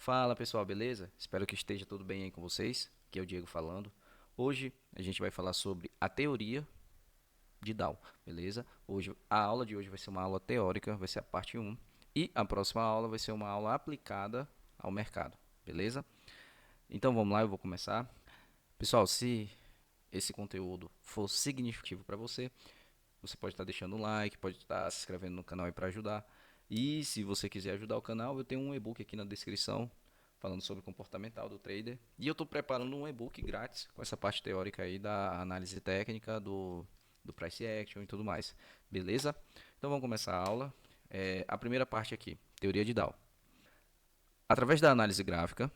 Fala pessoal, beleza? Espero que esteja tudo bem aí com vocês. Aqui é o Diego falando. Hoje a gente vai falar sobre a teoria de Dow, beleza? Hoje a aula de hoje vai ser uma aula teórica, vai ser a parte um, e a próxima aula vai ser uma aula aplicada ao mercado, beleza? Então vamos lá, eu vou começar. Pessoal, se esse conteúdo for significativo para você, você pode estar deixando um like, pode estar se inscrevendo no canal aí para ajudar. E se você quiser ajudar o canal, eu tenho um e-book aqui na descrição falando sobre o comportamental do trader. E eu estou preparando um e-book grátis com essa parte teórica aí da análise técnica, do price action e tudo mais. Beleza? Então vamos começar a aula. A primeira parte aqui, teoria de Dow. Através da análise gráfica,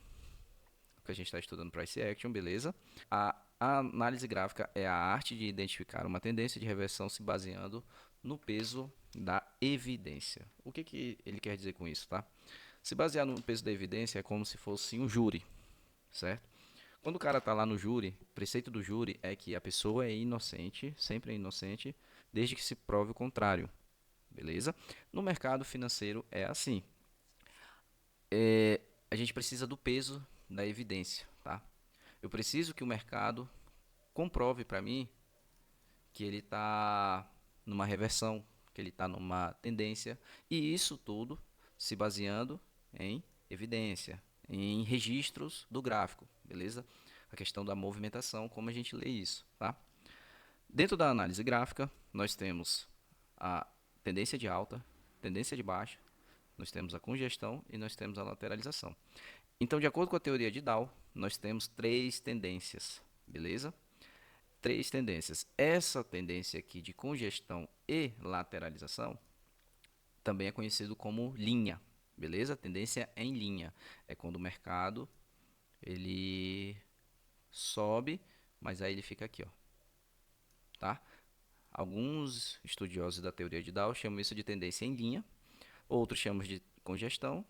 que a gente está estudando price action, beleza? A análise gráfica é a arte de identificar uma tendência de reversão se baseando no peso da evidência. O que ele quer dizer com isso, tá? Se basear no peso da evidência é como se fosse um júri, certo? Quando o cara está lá no júri, o preceito do júri é que a pessoa é inocente, sempre é inocente, desde que se prove o contrário, beleza? No mercado financeiro é assim. A gente precisa do peso da evidência, tá? Eu preciso que o mercado comprove para mim que ele está numa reversão, que ele está numa tendência, e isso tudo se baseando em evidência, em registros do gráfico, beleza? A questão da movimentação, como a gente lê isso, tá? Dentro da análise gráfica, nós temos a tendência de alta, tendência de baixa, nós temos a congestão e nós temos a lateralização. Então, de acordo com a teoria de Dow, nós temos três tendências, beleza? Três tendências. Essa tendência aqui de congestão e lateralização também é conhecido como linha, beleza? Tendência em linha é quando o mercado ele sobe, mas aí ele fica aqui, ó, tá? Alguns estudiosos da teoria de Dow chamam isso de tendência em linha, outros chamam de congestão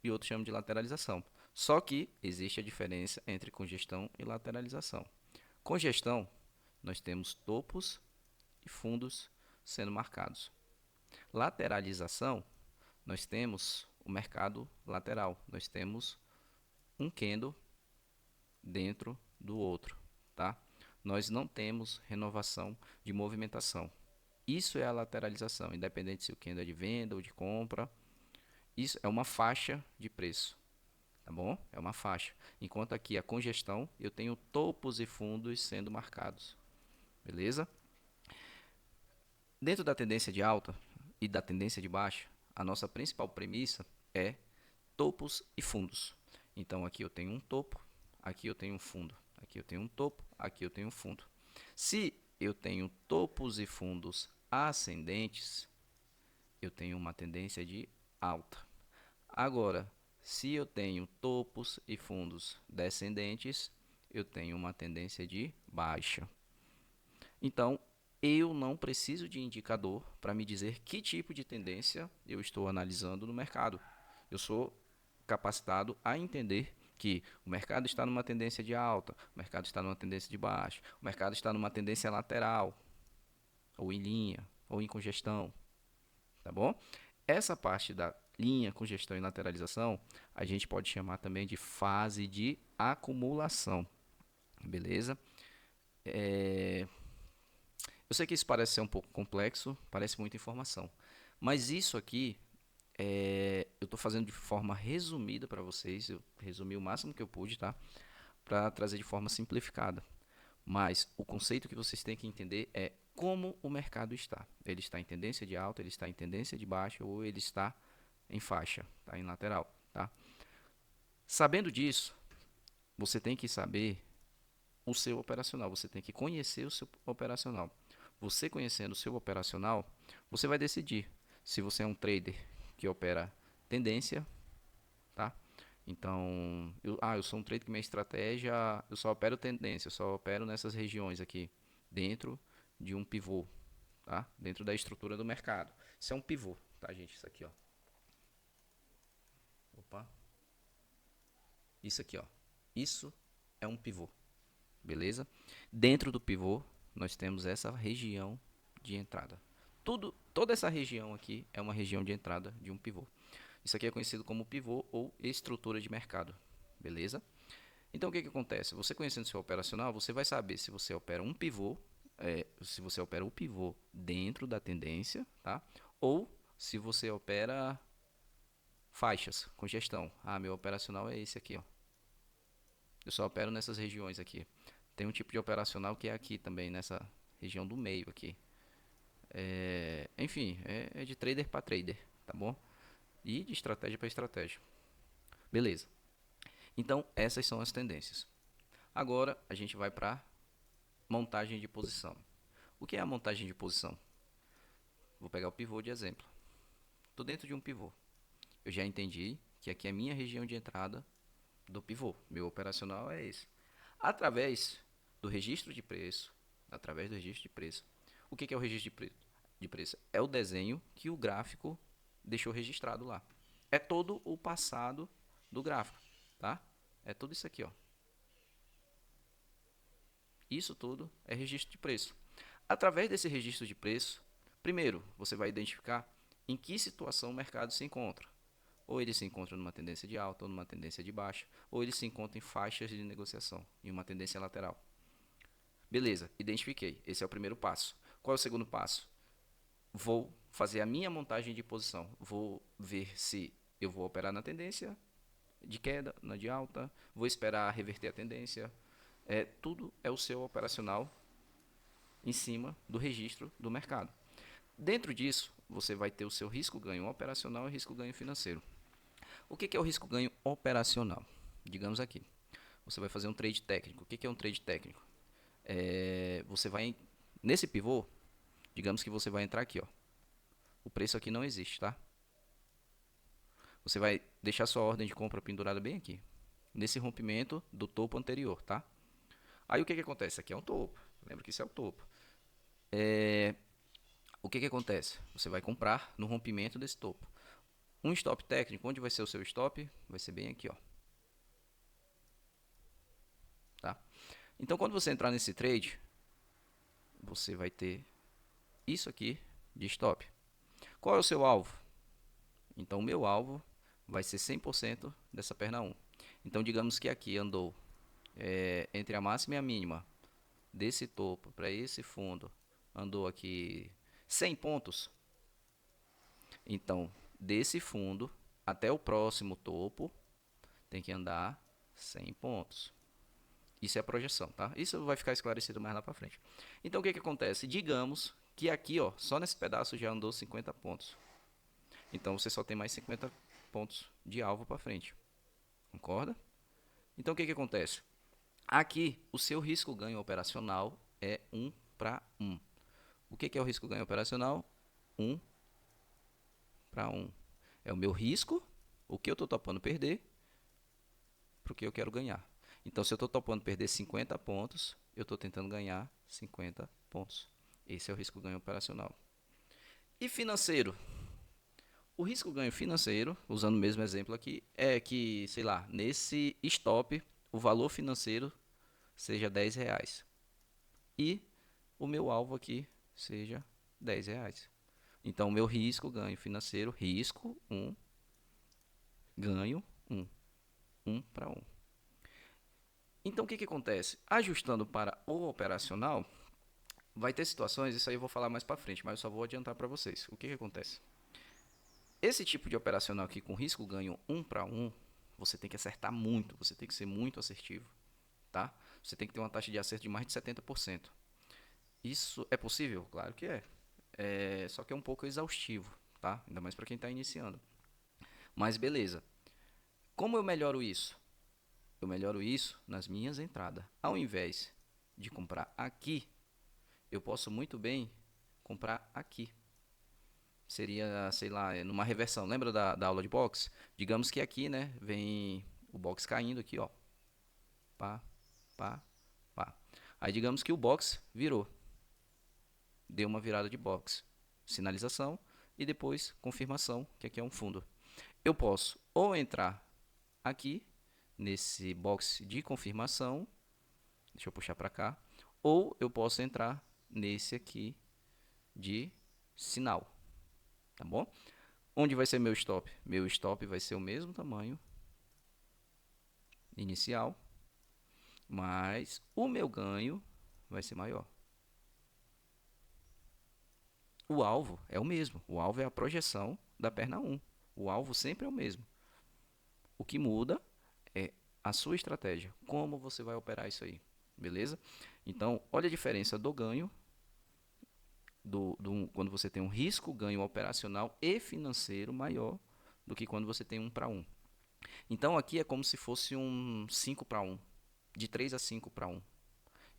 e outros chamam de lateralização. Só que existe a diferença entre congestão e lateralização. Congestão, nós temos topos e fundos sendo marcados. Lateralização, nós temos o mercado lateral, nós temos um candle dentro do outro, tá? Nós não temos renovação de movimentação. Isso é a lateralização, independente se o candle é de venda ou de compra. Isso é uma faixa de preço, tá bom? É uma faixa. Enquanto aqui a congestão, eu tenho topos e fundos sendo marcados, beleza? Dentro da tendência de alta e da tendência de baixa, a nossa principal premissa é topos e fundos. Então aqui eu tenho um topo, aqui eu tenho um fundo, aqui eu tenho um topo, aqui eu tenho um fundo. Se eu tenho topos e fundos ascendentes, eu tenho uma tendência de alta. Agora, se eu tenho topos e fundos descendentes, eu tenho uma tendência de baixa. Então, eu não preciso de indicador para me dizer que tipo de tendência eu estou analisando no mercado. Eu sou capacitado a entender que o mercado está numa tendência de alta, o mercado está numa tendência de baixa, o mercado está numa tendência lateral, ou em linha, ou em congestão, tá bom? Essa parte da linha, congestão e lateralização, a gente pode chamar também de fase de acumulação, beleza? Eu sei que isso parece ser um pouco complexo, parece muita informação, mas isso aqui eu estou fazendo de forma resumida para vocês, eu resumi o máximo que eu pude, tá? Para trazer de forma simplificada. Mas o conceito que vocês têm que entender é como o mercado está. Ele está em tendência de alta, ele está em tendência de baixa ou ele está em faixa, tá? Em lateral, tá? Sabendo disso, você tem que saber o seu operacional, você tem que conhecer o seu operacional. Você conhecendo o seu operacional, você vai decidir se você é um trader que opera tendência, tá? Então, eu sou um trader que minha estratégia, eu só opero tendência, eu só opero nessas regiões aqui, dentro de um pivô, tá? Dentro da estrutura do mercado. Isso é um pivô, tá, gente? Isso aqui, ó. Opa. Isso aqui, ó. Isso é um pivô, beleza? Dentro do pivô, nós temos essa região de entrada. Toda essa região aqui é uma região de entrada de um pivô. Isso aqui é conhecido como pivô ou estrutura de mercado, beleza? Então, o que acontece? Você conhecendo seu operacional, você vai saber se você opera um pivô, se você opera o pivô dentro da tendência, tá? Ou se você opera faixas com gestão. Ah, meu operacional é esse aqui, ó. Eu só opero nessas regiões aqui. Tem um tipo de operacional que é aqui também, nessa região do meio aqui. Enfim, é de trader para trader, tá bom? E de estratégia para estratégia. Beleza. Então, essas são as tendências. Agora, a gente vai para montagem de posição. O que é a montagem de posição? Vou pegar o pivô de exemplo. Estou dentro de um pivô. Eu já entendi que aqui é a minha região de entrada do pivô. Meu operacional é esse. Através do registro de preço, através do registro de preço. O que é o registro de preço? É o desenho que o gráfico deixou registrado lá. É todo o passado do gráfico, tá? É tudo isso aqui, ó. Isso tudo é registro de preço. Através desse registro de preço, primeiro, você vai identificar em que situação o mercado se encontra. Ou ele se encontra numa tendência de alta, ou numa tendência de baixa, ou ele se encontra em faixas de negociação, em uma tendência lateral. Beleza, identifiquei. Esse é o primeiro passo. Qual é o segundo passo? Vou fazer a minha montagem de posição. Vou ver se eu vou operar na tendência de queda, na de alta, vou esperar reverter a tendência. Tudo é o seu operacional em cima do registro do mercado. Dentro disso, você vai ter o seu risco-ganho operacional e risco-ganho financeiro. O que é o risco-ganho operacional? Digamos aqui, você vai fazer um trade técnico. O que é um trade técnico? Você vai, nesse pivô, digamos que você vai entrar aqui, ó. O preço aqui não existe, tá? Você vai deixar sua ordem de compra pendurada bem aqui, nesse rompimento do topo anterior, tá? Aí o que acontece? Aqui é um topo. Lembra que isso é o topo. O que acontece? Você vai comprar no rompimento desse topo. Um stop técnico, onde vai ser o seu stop? Vai ser bem aqui, ó. Tá? Então, quando você entrar nesse trade, você vai ter isso aqui de stop. Qual é o seu alvo? Então, o meu alvo vai ser 100% dessa perna 1. Então, digamos que aqui andou entre a máxima e a mínima desse topo para esse fundo, andou aqui 100 pontos. Então, desse fundo até o próximo topo, tem que andar 100 pontos. Isso é a projeção, tá? Isso vai ficar esclarecido mais lá para frente. Então, o que acontece? Digamos que aqui, ó, só nesse pedaço já andou 50 pontos. Então, você só tem mais 50 pontos de alvo para frente. Concorda? Então, o que acontece? Aqui, o seu risco-ganho operacional é 1 para 1. O que é o risco-ganho operacional? 1 para 1. É o meu risco, o que eu estou topando perder, para o que eu quero ganhar. Então, se eu estou topando perder 50 pontos, eu estou tentando ganhar 50 pontos. Esse é o risco-ganho operacional. E financeiro? O risco-ganho financeiro, usando o mesmo exemplo aqui, é que, sei lá, nesse stop, o valor financeiro seja R$ 10. E o meu alvo aqui seja R$ 10. Então, o meu risco-ganho financeiro, risco 1, ganho 1. 1 para 1. Então, o que acontece? Ajustando para o operacional, vai ter situações, isso aí eu vou falar mais para frente, mas eu só vou adiantar para vocês. O que acontece? Esse tipo de operacional aqui com risco ganho 1 para 1, você tem que acertar muito, você tem que ser muito assertivo, tá? Você tem que ter uma taxa de acerto de mais de 70%. Isso é possível? Claro que é. Só que é um pouco exaustivo, tá? Ainda mais para quem está iniciando. Mas beleza. Como eu melhoro isso? Eu melhoro isso nas minhas entradas. Ao invés de comprar aqui, eu posso muito bem comprar aqui. Seria, sei lá, numa reversão. Lembra da aula de boxe? Digamos que aqui, né, vem o boxe caindo aqui, ó. Pá, pá, pá. Aí digamos que o boxe virou. Deu uma virada de boxe. Sinalização e depois confirmação, que aqui é um fundo. Eu posso ou entrar aqui nesse box de confirmação, deixa eu puxar para cá, ou eu posso entrar nesse aqui de sinal, tá bom? Onde vai ser meu stop? Meu stop vai ser o mesmo tamanho inicial, mas o meu ganho vai ser maior. O alvo é o mesmo. O alvo é a projeção da perna 1. O alvo sempre é o mesmo. O que muda é a sua estratégia. Como você vai operar isso aí. Beleza? Então, olha a diferença do ganho quando você tem um risco ganho operacional e financeiro maior do que quando você tem 1 para 1. Então, aqui é como se fosse um 5 para 1. De 3 a 5 para 1.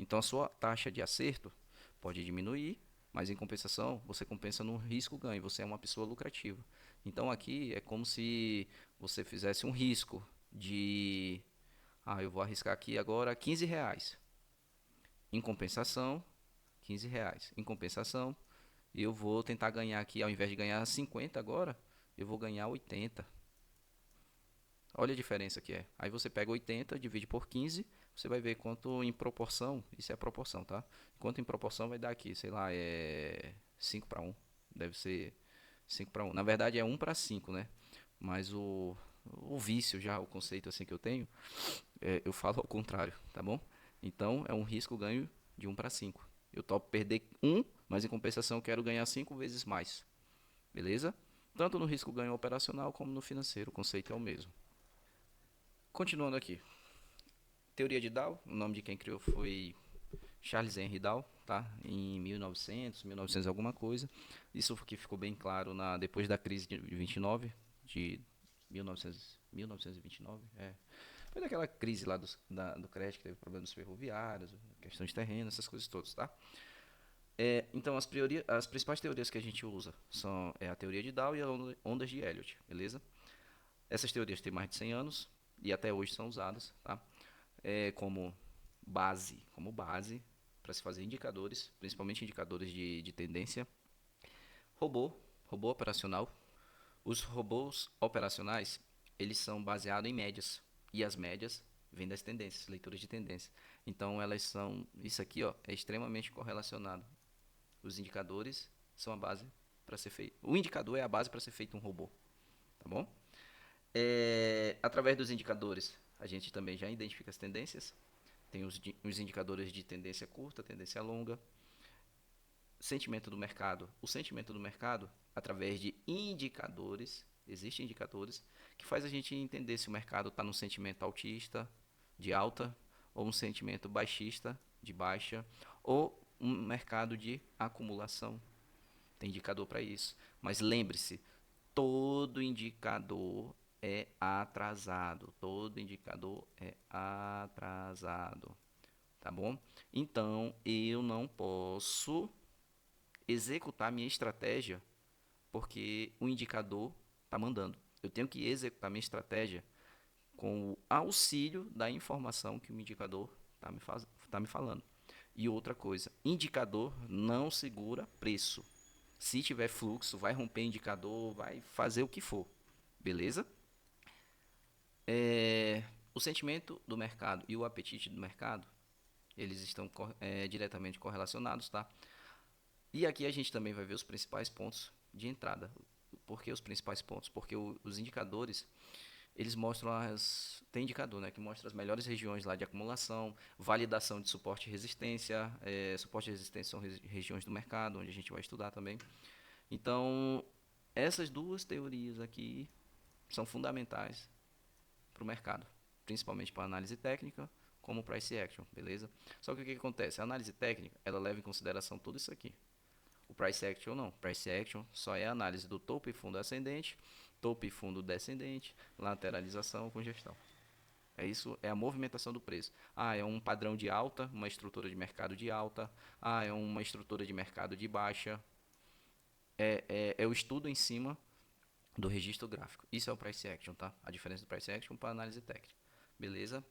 Então, a sua taxa de acerto pode diminuir, mas em compensação, você compensa no risco ganho. Você é uma pessoa lucrativa. Então, aqui é como se você fizesse um risco de... eu vou arriscar aqui agora R$ 15. Em compensação, R$ 15. Em compensação, eu vou tentar ganhar aqui, ao invés de ganhar 50 agora, eu vou ganhar 80. Olha a diferença que é. Aí você pega 80, divide por 15, você vai ver quanto em proporção, isso é a proporção, tá? Quanto em proporção vai dar aqui, sei lá, é 5 para 1. Deve ser 5 para 1. Na verdade é 1 para 5, né? Mas o vício já, o conceito assim que eu tenho, eu falo ao contrário, tá bom? Então é um risco ganho de 1 para 5. Eu topo perder 1, mas em compensação eu quero ganhar 5 vezes mais. Beleza? Tanto no risco ganho operacional como no financeiro, o conceito é o mesmo. Continuando aqui. Teoria de Dow, o nome de quem criou foi Charles Henry Dow, tá? Em 1900 alguma coisa. Isso que ficou bem claro depois da crise de 29, de 1929, Foi daquela crise lá do crédito, que teve problemas ferroviários, questão de terreno, essas coisas todas, tá? Então, as principais teorias que a gente usa são a teoria de Dow e as ondas de Elliott, beleza? Essas teorias têm mais de 100 anos e até hoje são usadas, tá? Como base para se fazer indicadores, principalmente indicadores de tendência. Robô operacional. Os robôs operacionais, eles são baseados em médias, e as médias vêm das tendências, leituras de tendência. Então elas são, isso aqui, ó, é extremamente correlacionado. Os indicadores são a base para ser feito. O indicador é a base para ser feito um robô, tá bom? Através dos indicadores, a gente também já identifica as tendências. Tem os indicadores de tendência curta, tendência longa. Sentimento do mercado. O sentimento do mercado, através de indicadores, existem indicadores, que faz a gente entender se o mercado está num sentimento altista, de alta, ou um sentimento baixista, de baixa, ou um mercado de acumulação. Tem indicador para isso. Mas lembre-se, todo indicador é atrasado. Todo indicador é atrasado. Tá bom? Então, eu não posso executar minha estratégia porque o indicador está mandando. Eu tenho que executar minha estratégia com o auxílio da informação que o indicador está me falando. E outra coisa, indicador não segura preço. Se tiver fluxo, vai romper indicador, vai fazer o que for. Beleza? O sentimento do mercado e o apetite do mercado, eles estão diretamente correlacionados, tá? E aqui a gente também vai ver os principais pontos de entrada. Por que os principais pontos? Porque os indicadores, eles mostram tem indicador, né, que mostra as melhores regiões lá de acumulação, validação de suporte e resistência. Suporte e resistência são regiões do mercado, onde a gente vai estudar também. Então, essas duas teorias aqui são fundamentais para o mercado, principalmente para a análise técnica, como price action, beleza? Só que o que acontece? A análise técnica, ela leva em consideração tudo isso aqui. O price action não. Price action só é a análise do topo e fundo ascendente, topo e fundo descendente, lateralização, congestão. Isso é a movimentação do preço. É um padrão de alta, uma estrutura de mercado de alta. É uma estrutura de mercado de baixa. É o estudo em cima do registro gráfico. Isso é o price action, tá? A diferença do price action para a análise técnica. Beleza?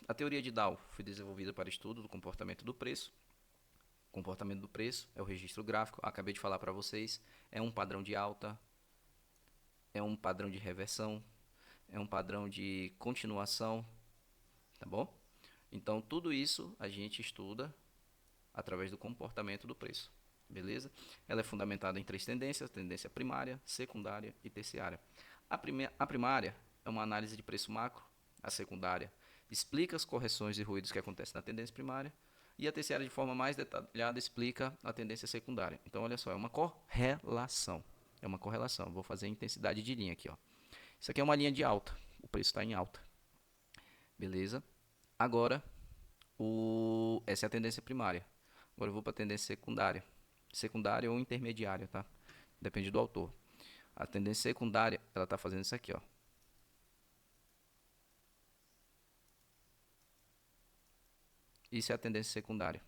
A teoria de Dow foi desenvolvida para estudo do comportamento do preço. O comportamento do preço é o registro gráfico. Acabei de falar para vocês. É um padrão de alta, é um padrão de reversão, é um padrão de continuação, tá bom? Então tudo isso a gente estuda através do comportamento do preço. beleza? Ela é fundamentada em três tendências: tendência primária, secundária e terciária. A primária é uma análise de preço macro, a secundária explica as correções e ruídos que acontecem na tendência primária, e a terciária, de forma mais detalhada, explica a tendência secundária. Então, olha só, é uma correlação. É uma correlação. Vou fazer a intensidade de linha aqui, ó. Isso aqui é uma linha de alta. O preço está em alta. Beleza? Agora, essa é a tendência primária. Agora eu vou para a tendência secundária. Secundária ou intermediária, tá? Depende do autor. A tendência secundária, ela está fazendo isso aqui, ó. Isso é a tendência secundária.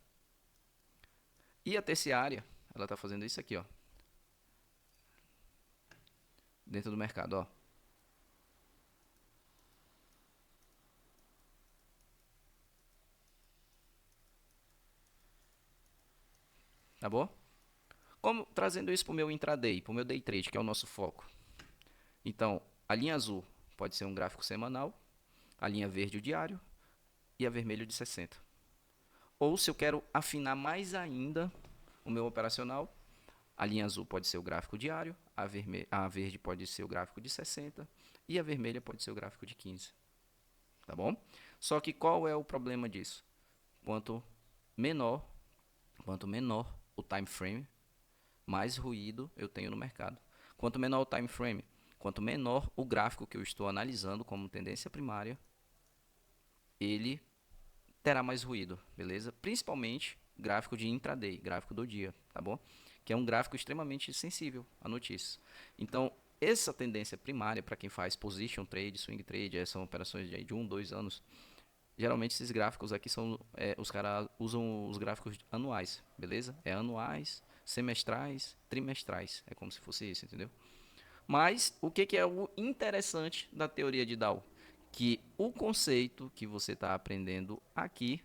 E a terciária, ela está fazendo isso aqui, ó. Dentro do mercado, ó. Tá bom? Como trazendo isso para o meu intraday, para o meu day trade, que é o nosso foco. Então, a linha azul pode ser um gráfico semanal, a linha verde o diário e a vermelho de 60. Ou se eu quero afinar mais ainda o meu operacional, a linha azul pode ser o gráfico diário, a verde pode ser o gráfico de 60 e a vermelha pode ser o gráfico de 15. Tá bom? Só que qual é o problema disso? Quanto menor o time frame, mais ruído eu tenho no mercado. Quanto menor o time frame, quanto menor o gráfico que eu estou analisando como tendência primária, ele terá mais ruído, beleza? Principalmente gráfico de intraday, gráfico do dia, tá bom? Que é um gráfico extremamente sensível a notícias. Então, essa tendência primária para quem faz position trade, swing trade, são operações de 1, 2 anos. Geralmente esses gráficos aqui são, os caras usam os gráficos anuais, beleza? É anuais, semestrais, trimestrais. É como se fosse isso, entendeu? Mas o que é o interessante da teoria de Dow? Que o conceito que você está aprendendo aqui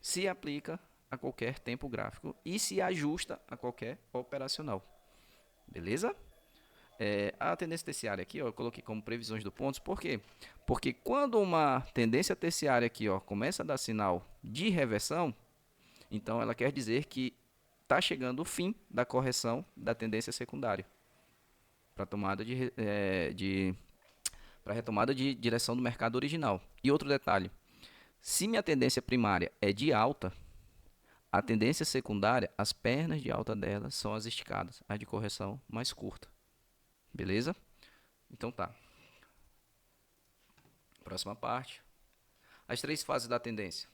se aplica a qualquer tempo gráfico e se ajusta a qualquer operacional. Beleza? A tendência terciária aqui, ó, eu coloquei como previsões do pontos. Por quê? Porque quando uma tendência terciária aqui, ó, começa a dar sinal de reversão, então ela quer dizer que está chegando o fim da correção da tendência secundária para tomada para retomada de direção do mercado original. E outro detalhe, se minha tendência primária é de alta, a tendência secundária, as pernas de alta dela são as esticadas, as de correção mais curta. Beleza? Então tá. Próxima parte. As três fases da tendência.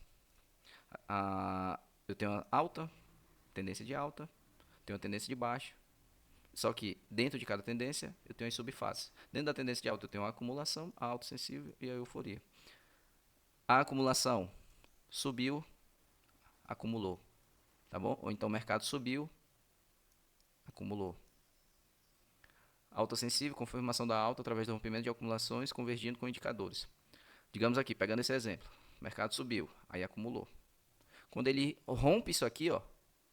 Eu tenho a alta, tendência de alta, tenho a tendência de baixa. Só que dentro de cada tendência eu tenho as subfases. Dentro da tendência de alta eu tenho a acumulação, a autossensível e a euforia. A acumulação subiu, acumulou, tá bom? Ou então o mercado subiu, acumulou. Alta sensível, confirmação da alta através do rompimento de acumulações convergindo com indicadores. Digamos aqui, pegando esse exemplo, o mercado subiu, aí acumulou. Quando ele rompe isso aqui, ó,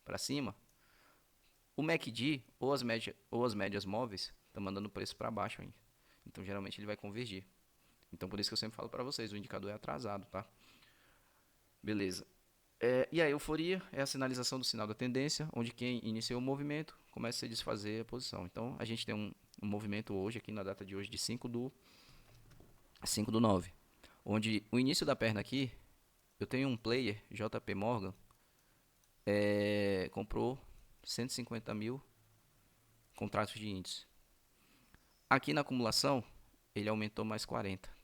para cima, o MACD ou as médias móveis estão mandando o preço para baixo ainda. Então geralmente ele vai convergir. Então por isso que eu sempre falo para vocês, o indicador é atrasado, tá? Beleza. E a euforia é a sinalização do sinal da tendência, onde quem iniciou o movimento começa a se desfazer a posição. Então a gente tem um movimento hoje, aqui na data de hoje, de 5/9, onde o início da perna aqui, eu tenho um player, JP Morgan, comprou 150 mil contratos de índice. Aqui na acumulação, ele aumentou mais 40.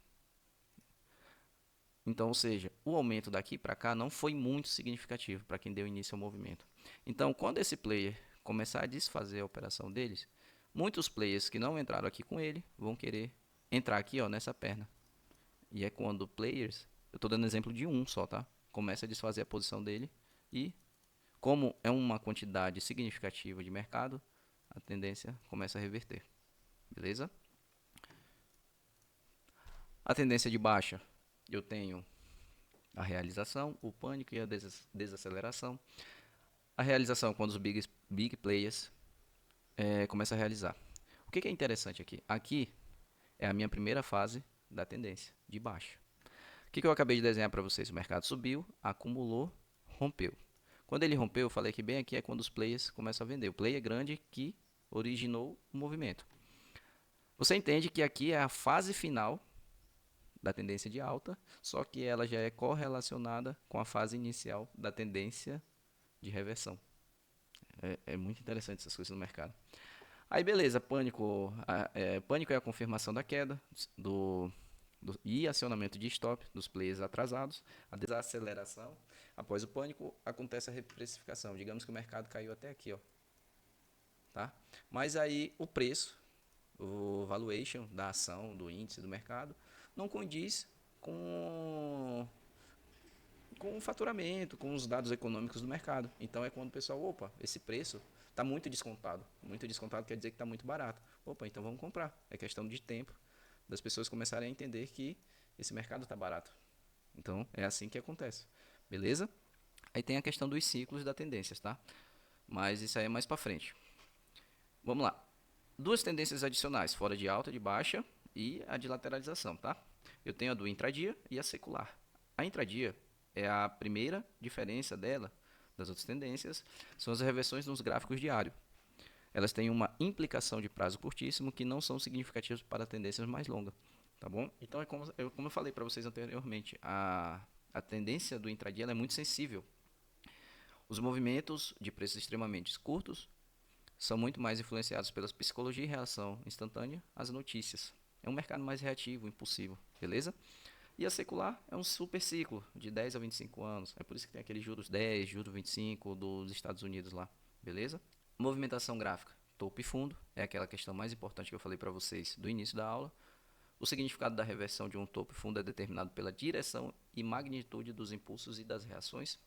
Então, ou seja, o aumento daqui para cá não foi muito significativo para quem deu início ao movimento. Então, quando esse player começar a desfazer a operação deles, muitos players que não entraram aqui com ele vão querer entrar aqui, ó, nessa perna. E é quando players, eu estou dando exemplo de um só, tá? Começa a desfazer a posição dele e, como é uma quantidade significativa de mercado, a tendência começa a reverter. Beleza? A tendência de baixa, eu tenho a realização, o pânico e a desaceleração. A realização, quando os big players começam a realizar. O que é interessante aqui? Aqui é a minha primeira fase da tendência de baixa. O que eu acabei de desenhar para vocês? O mercado subiu, acumulou, rompeu. Quando ele rompeu, eu falei que bem aqui é quando os players começam a vender. O player grande que originou o movimento. Você entende que aqui é a fase final da tendência de alta, só que ela já é correlacionada com a fase inicial da tendência de reversão. É muito interessante essas coisas no mercado. Aí beleza, pânico é a confirmação da queda e acionamento de stop dos players atrasados. A desaceleração, após o pânico, acontece a reprecificação. Digamos que o mercado caiu até aqui, ó, tá? Mas aí o preço, o valuation da ação, do índice do mercado, não condiz com o faturamento, com os dados econômicos do mercado. Então é quando o pessoal, opa, esse preço está muito descontado. Muito descontado quer dizer que está muito barato. Opa, então vamos comprar. É questão de tempo das pessoas começarem a entender que esse mercado está barato. Então é assim que acontece. Beleza? Aí tem a questão dos ciclos da tendências, tá? Mas isso aí é mais para frente. Vamos lá. Duas tendências adicionais, fora de alta, de baixa e a de lateralização, tá? Eu tenho a do intradia e a secular. A intradia é a primeira diferença dela das outras tendências, são as reversões nos gráficos diários. Elas têm uma implicação de prazo curtíssimo que não são significativas para tendências mais longas, tá bom? Então é como eu falei para vocês anteriormente, a tendência do intradia é muito sensível. Os movimentos de preços extremamente curtos são muito mais influenciados pela psicologia e reação instantânea às notícias. É um mercado mais reativo, impulsivo, beleza? E a secular é um super ciclo de 10 a 25 anos. É por isso que tem aqueles juros 10, juros 25 dos Estados Unidos lá, beleza? Movimentação gráfica, topo e fundo, é aquela questão mais importante que eu falei para vocês do início da aula. O significado da reversão de um topo e fundo é determinado pela direção e magnitude dos impulsos e das reações.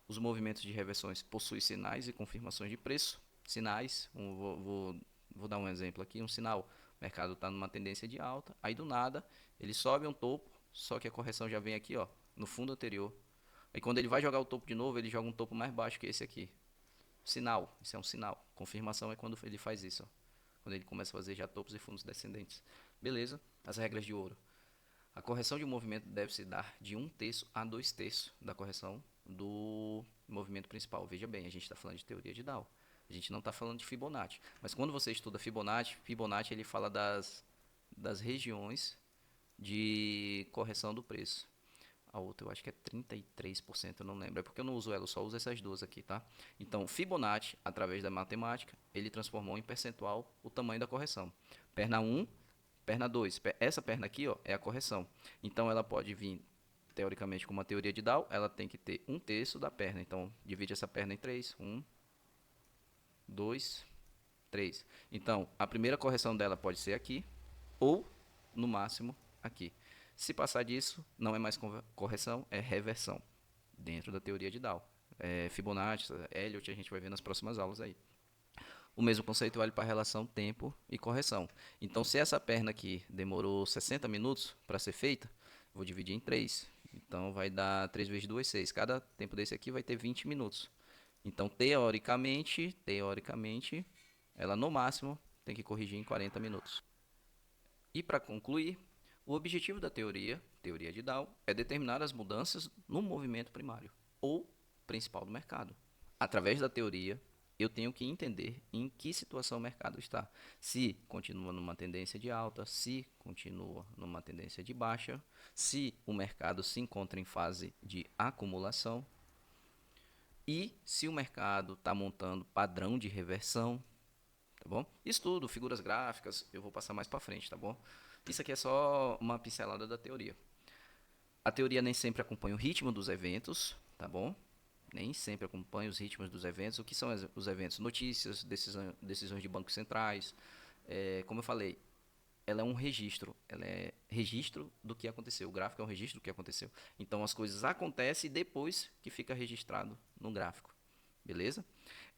Os movimentos de reversões possuem sinais e confirmações de preço. Sinais, vou dar um exemplo aqui, um sinal, o mercado está numa tendência de alta, aí do nada ele sobe um topo, só que a correção já vem aqui, ó, no fundo anterior. Aí quando ele vai jogar o topo de novo, ele joga um topo mais baixo que esse aqui. Sinal, isso é um sinal. Confirmação é quando ele faz isso, ó, quando ele começa a fazer já topos e fundos descendentes. Beleza? As regras de ouro. A correção de um movimento deve se dar de 1/3 a 2/3 da correção do movimento principal. Veja bem, a gente está falando de teoria de Dow. A gente não está falando de Fibonacci. Mas quando você estuda Fibonacci ele fala das regiões de correção do preço. A outra eu acho que é 33%, eu não lembro. É porque eu não uso ela, eu só uso essas duas aqui, tá? Então, Fibonacci, através da matemática, ele transformou em percentual o tamanho da correção. Perna 1, perna 2. Essa perna aqui, ó, é a correção. Então, ela pode vir, teoricamente, com uma teoria de Dow, ela tem que ter 1/3 da perna. Então, divide essa perna em 3. 1, 2, 3. Então, a primeira correção dela pode ser aqui, ou, no máximo, aqui. Se passar disso, não é mais correção, é reversão, dentro da teoria de Dow. Fibonacci, Elliott, a gente vai ver nas próximas aulas aí. O mesmo conceito vale para a relação tempo e correção. Então, se essa perna aqui demorou 60 minutos para ser feita, vou dividir em 3. Então, vai dar 3 vezes 2, 6. Cada tempo desse aqui vai ter 20 minutos. Então, teoricamente, ela no máximo tem que corrigir em 40 minutos. E para concluir, o objetivo da teoria de Dow, é determinar as mudanças no movimento primário ou principal do mercado. Através da teoria, eu tenho que entender em que situação o mercado está. Se continua numa tendência de alta, se continua numa tendência de baixa, se o mercado se encontra em fase de acumulação e se o mercado está montando padrão de reversão, tá bom? Estudo, figuras gráficas, eu vou passar mais para frente, tá bom? Isso aqui é só uma pincelada da teoria. A teoria nem sempre acompanha o ritmo dos eventos, tá bom? Nem sempre acompanha os ritmos dos eventos. O que são os eventos? Notícias, decisões de bancos centrais. Como eu falei, ela é registro do que aconteceu. O gráfico é um registro do que aconteceu. Então as coisas acontecem depois que fica registrado no gráfico. Beleza?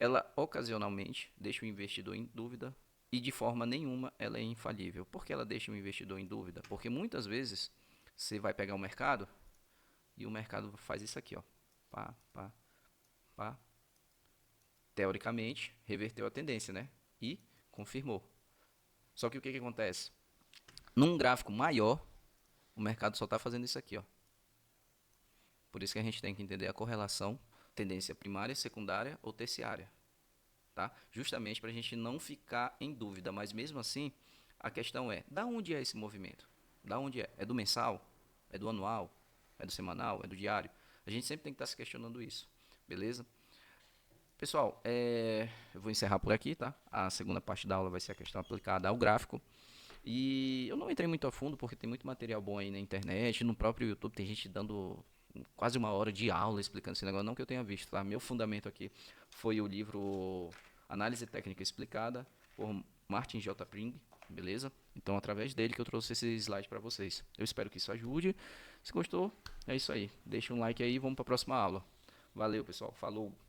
Ela ocasionalmente deixa o investidor em dúvida e de forma nenhuma ela é infalível. Por que ela deixa o investidor em dúvida? Porque muitas vezes você vai pegar o mercado e o mercado faz isso aqui, ó. Pá, pá, pá. Teoricamente, reverteu a tendência, né? E confirmou. Só que o que acontece? Num gráfico maior, o mercado só está fazendo isso aqui, ó. Por isso que a gente tem que entender a correlação tendência primária, secundária ou terciária, tá? Justamente para a gente não ficar em dúvida, mas mesmo assim, a questão é, da onde é esse movimento? Da onde é? É do mensal? É do anual? É do semanal? É do diário? A gente sempre tem que estar se questionando isso, beleza? Pessoal, eu vou encerrar por aqui, tá? A segunda parte da aula vai ser a questão aplicada ao gráfico. E eu não entrei muito a fundo porque tem muito material bom aí na internet, no próprio YouTube tem gente dando quase uma hora de aula explicando esse negócio, não que eu tenha visto, tá? Meu fundamento aqui foi o livro Análise Técnica Explicada por Martin J. Pring, beleza? Então, através dele que eu trouxe esse slide para vocês. Eu espero que isso ajude. Se gostou, é isso aí. Deixa um like aí e vamos para a próxima aula. Valeu, pessoal. Falou!